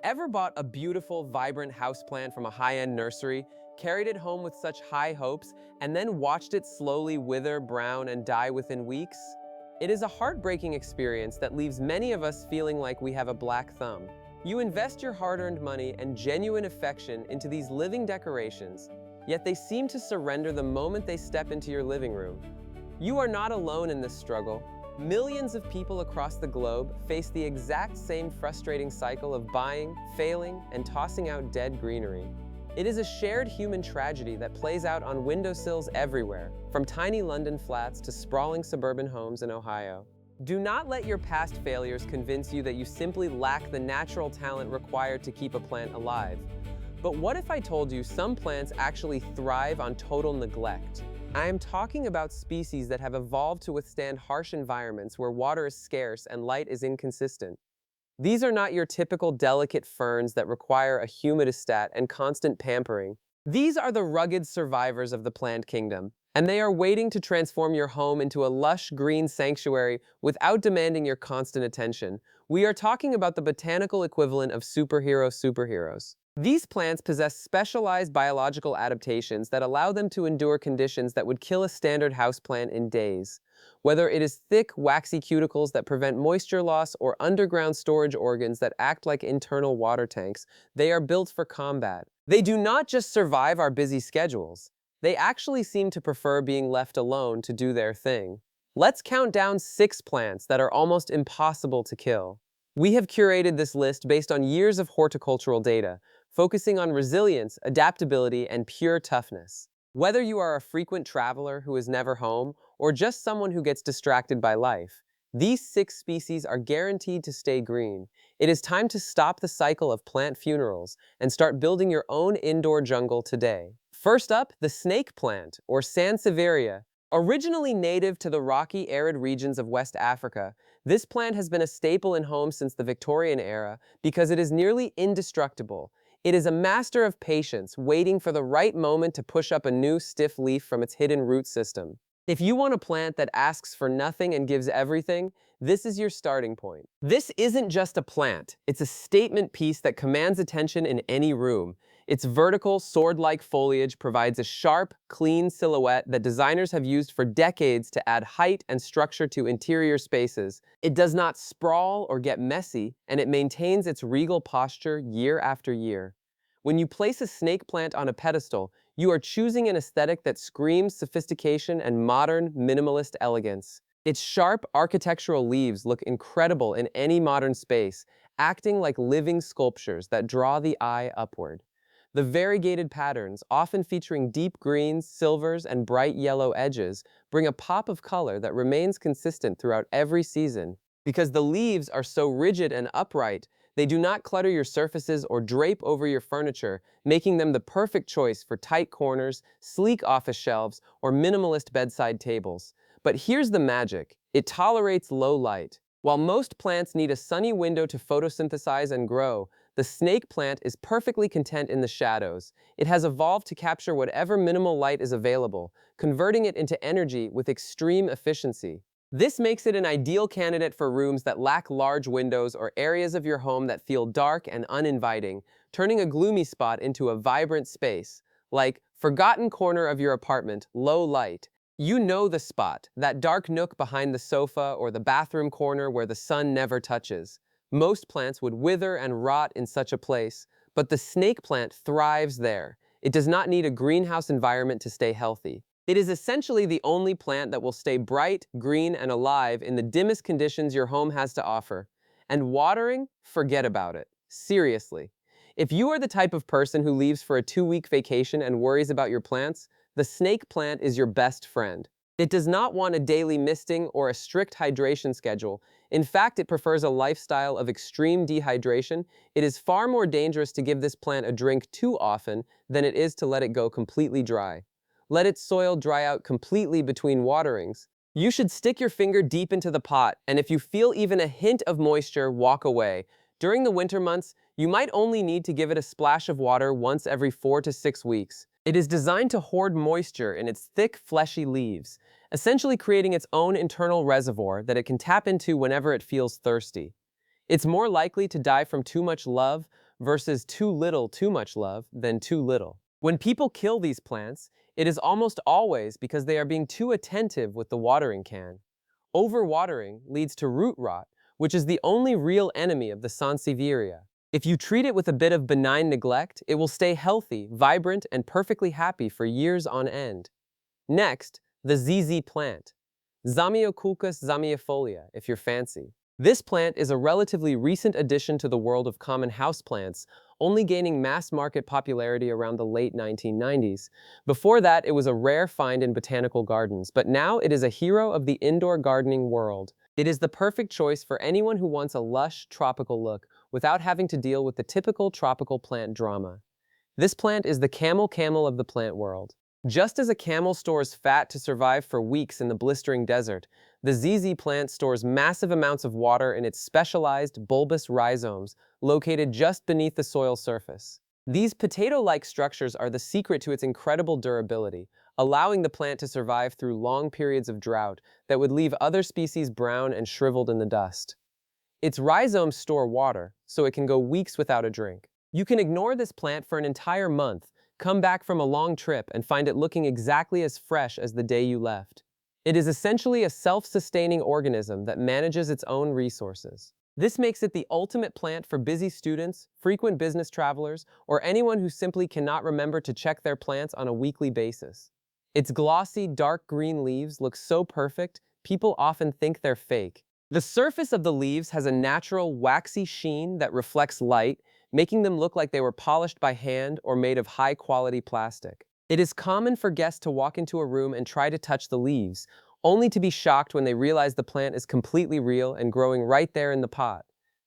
Ever bought a beautiful, vibrant houseplant from a high-end nursery, carried it home with such high hopes, and then watched it slowly wither, brown, and die within weeks? It is a heartbreaking experience that leaves many of us feeling like we have a black thumb. You invest your hard-earned money and genuine affection into these living decorations, yet they seem to surrender the moment they step into your living room. You are not alone in this struggle. Millions of people across the globe face the exact same frustrating cycle of buying, failing, and tossing out dead greenery. It is a shared human tragedy that plays out on windowsills everywhere, from tiny London flats to sprawling suburban homes in Ohio. Do not let your past failures convince you that you simply lack the natural talent required to keep a plant alive. But what if I told you some plants actually thrive on total neglect? I am talking about species that have evolved to withstand harsh environments where water is scarce and light is inconsistent. These are not your typical delicate ferns that require a humidistat and constant pampering. These are the rugged survivors of the plant kingdom, and they are waiting to transform your home into a lush green sanctuary without demanding your constant attention. We are talking about the botanical equivalent of superheroes. These plants possess specialized biological adaptations that allow them to endure conditions that would kill a standard houseplant in days. Whether it is thick, waxy cuticles that prevent moisture loss or underground storage organs that act like internal water tanks, they are built for combat. They do not just survive our busy schedules. They actually seem to prefer being left alone to do their thing. Let's count down 6 plants that are almost impossible to kill. We have curated this list based on years of horticultural data, focusing on resilience, adaptability, and pure toughness. Whether you are a frequent traveler who is never home, or just someone who gets distracted by life, these 6 species are guaranteed to stay green. It is time to stop the cycle of plant funerals and start building your own indoor jungle today. First up, the snake plant, or Sansevieria. Originally native to the rocky, arid regions of West Africa, this plant has been a staple in homes since the Victorian era because it is nearly indestructible. It is a master of patience, waiting for the right moment to push up a new stiff leaf from its hidden root system. If you want a plant that asks for nothing and gives everything, this is your starting point. This isn't just a plant, it's a statement piece that commands attention in any room. Its vertical, sword-like foliage provides a sharp, clean silhouette that designers have used for decades to add height and structure to interior spaces. It does not sprawl or get messy, and it maintains its regal posture year after year. When you place a snake plant on a pedestal, you are choosing an aesthetic that screams sophistication and modern, minimalist elegance. Its sharp, architectural leaves look incredible in any modern space, acting like living sculptures that draw the eye upward. The variegated patterns, often featuring deep greens, silvers, and bright yellow edges, bring a pop of color that remains consistent throughout every season. Because the leaves are so rigid and upright, they do not clutter your surfaces or drape over your furniture, making them the perfect choice for tight corners, sleek office shelves, or minimalist bedside tables. But here's the magic: it tolerates low light. While most plants need a sunny window to photosynthesize and grow, the snake plant is perfectly content in the shadows. It has evolved to capture whatever minimal light is available, converting it into energy with extreme efficiency. This makes it an ideal candidate for rooms that lack large windows or areas of your home that feel dark and uninviting, turning a gloomy spot into a vibrant space. Like, forgotten corner of your apartment, low light. You know the spot, that dark nook behind the sofa or the bathroom corner where the sun never touches. Most plants would wither and rot in such a place, but the snake plant thrives there. It does not need a greenhouse environment to stay healthy. It is essentially the only plant that will stay bright, green, and alive in the dimmest conditions your home has to offer. And watering? Forget about it. Seriously. If you are the type of person who leaves for a 2-week vacation and worries about your plants, the snake plant is your best friend. It does not want a daily misting or a strict hydration schedule. In fact, it prefers a lifestyle of extreme dehydration. It is far more dangerous to give this plant a drink too often than it is to let it go completely dry. Let its soil dry out completely between waterings. You should stick your finger deep into the pot, and if you feel even a hint of moisture, walk away. During the winter months, you might only need to give it a splash of water once every 4 to 6 weeks. It is designed to hoard moisture in its thick, fleshy leaves, essentially creating its own internal reservoir that it can tap into whenever it feels thirsty. It's more likely to die from too much love versus too little, too much love, than too little. When people kill these plants, it is almost always because they are being too attentive with the watering can. Overwatering leads to root rot, which is the only real enemy of the Sansevieria. If you treat it with a bit of benign neglect, it will stay healthy, vibrant, and perfectly happy for years on end. Next, the ZZ plant. Zamioculcas zamiofolia, if you're fancy. This plant is a relatively recent addition to the world of common houseplants, only gaining mass market popularity around the late 1990s. Before that, it was a rare find in botanical gardens, but now it is a hero of the indoor gardening world. It is the perfect choice for anyone who wants a lush, tropical look without having to deal with the typical tropical plant drama. This plant is the camel of the plant world. Just as a camel stores fat to survive for weeks in the blistering desert, the ZZ plant stores massive amounts of water in its specialized bulbous rhizomes located just beneath the soil surface. These potato-like structures are the secret to its incredible durability, allowing the plant to survive through long periods of drought that would leave other species brown and shriveled in the dust. Its rhizomes store water, so it can go weeks without a drink. You can ignore this plant for an entire month, come back from a long trip, and find it looking exactly as fresh as the day you left. It is essentially a self-sustaining organism that manages its own resources. This makes it the ultimate plant for busy students, frequent business travelers, or anyone who simply cannot remember to check their plants on a weekly basis. Its glossy, dark green leaves look so perfect, people often think they're fake. The surface of the leaves has a natural, waxy sheen that reflects light, making them look like they were polished by hand or made of high-quality plastic. It is common for guests to walk into a room and try to touch the leaves, only to be shocked when they realize the plant is completely real and growing right there in the pot.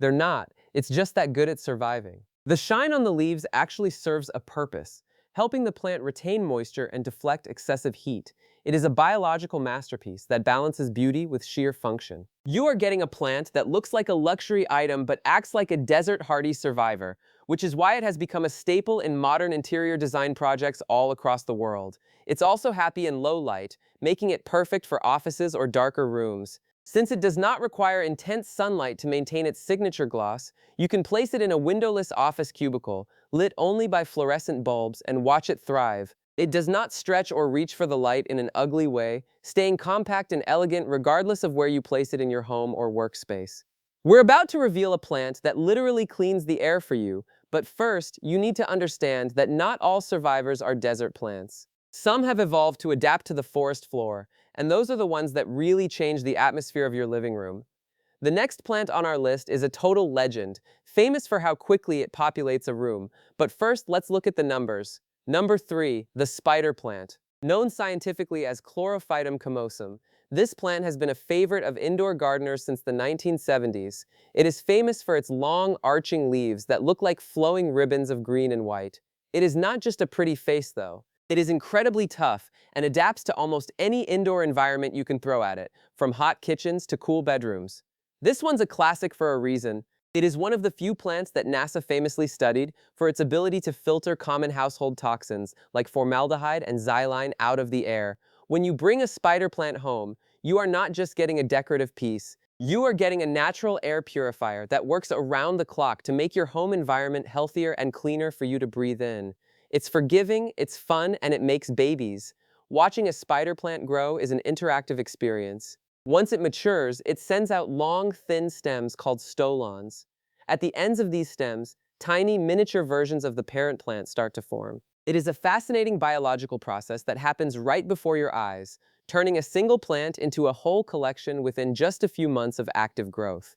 They're not, it's just that good at surviving. The shine on the leaves actually serves a purpose, helping the plant retain moisture and deflect excessive heat. It is a biological masterpiece that balances beauty with sheer function. You are getting a plant that looks like a luxury item but acts like a desert-hardy survivor, which is why it has become a staple in modern interior design projects all across the world. It's also happy in low light, making it perfect for offices or darker rooms. Since it does not require intense sunlight to maintain its signature gloss, you can place it in a windowless office cubicle, lit only by fluorescent bulbs, and watch it thrive. It does not stretch or reach for the light in an ugly way, staying compact and elegant regardless of where you place it in your home or workspace. We're about to reveal a plant that literally cleans the air for you, but first, you need to understand that not all survivors are desert plants. Some have evolved to adapt to the forest floor, and those are the ones that really change the atmosphere of your living room. The next plant on our list is a total legend, famous for how quickly it populates a room. But first, let's look at the numbers. Number 3, the spider plant. Known scientifically as Chlorophytum comosum, this plant has been a favorite of indoor gardeners since the 1970s. It is famous for its long, arching leaves that look like flowing ribbons of green and white. It is not just a pretty face, though. It is incredibly tough and adapts to almost any indoor environment you can throw at it, from hot kitchens to cool bedrooms. This one's a classic for a reason. It is one of the few plants that NASA famously studied for its ability to filter common household toxins like formaldehyde and xylene out of the air. When you bring a spider plant home, you are not just getting a decorative piece. You are getting a natural air purifier that works around the clock to make your home environment healthier and cleaner for you to breathe in. It's forgiving, it's fun, and it makes babies. Watching a spider plant grow is an interactive experience. Once it matures, it sends out long, thin stems called stolons. At the ends of these stems, tiny, miniature versions of the parent plant start to form. It is a fascinating biological process that happens right before your eyes, turning a single plant into a whole collection within just a few months of active growth.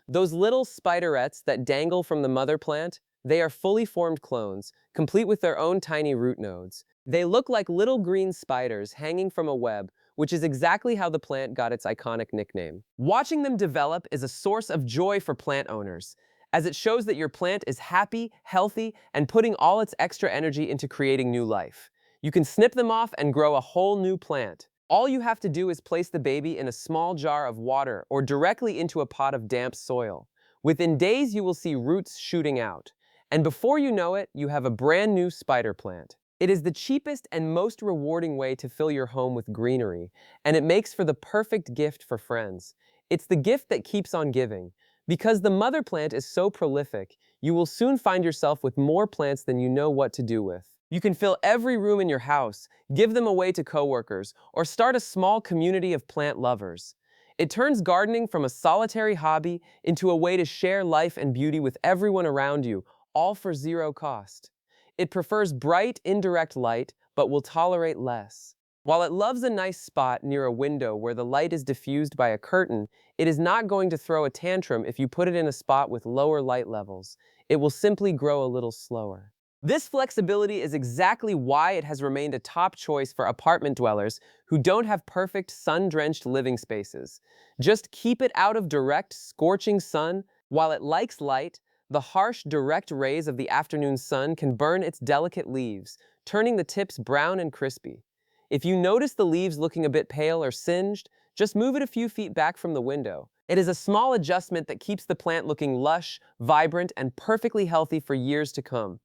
Those little spiderets that dangle from the mother plant, they are fully formed clones, complete with their own tiny root nodes. They look like little green spiders hanging from a web, which is exactly how the plant got its iconic nickname. Watching them develop is a source of joy for plant owners, as it shows that your plant is happy, healthy, and putting all its extra energy into creating new life. You can snip them off and grow a whole new plant. All you have to do is place the baby in a small jar of water or directly into a pot of damp soil. Within days, you will see roots shooting out. And before you know it, you have a brand new spider plant. It is the cheapest and most rewarding way to fill your home with greenery, and it makes for the perfect gift for friends. It's the gift that keeps on giving. Because the mother plant is so prolific, you will soon find yourself with more plants than you know what to do with. You can fill every room in your house, give them away to coworkers, or start a small community of plant lovers. It turns gardening from a solitary hobby into a way to share life and beauty with everyone around you, all for zero cost. It prefers bright, indirect light, but will tolerate less. While it loves a nice spot near a window where the light is diffused by a curtain, it is not going to throw a tantrum if you put it in a spot with lower light levels. It will simply grow a little slower. This flexibility is exactly why it has remained a top choice for apartment dwellers who don't have perfect sun-drenched living spaces. Just keep it out of direct, scorching sun. While it likes light, the harsh, direct rays of the afternoon sun can burn its delicate leaves, turning the tips brown and crispy. If you notice the leaves looking a bit pale or singed, just move it a few feet back from the window. It is a small adjustment that keeps the plant looking lush, vibrant, and perfectly healthy for years to come.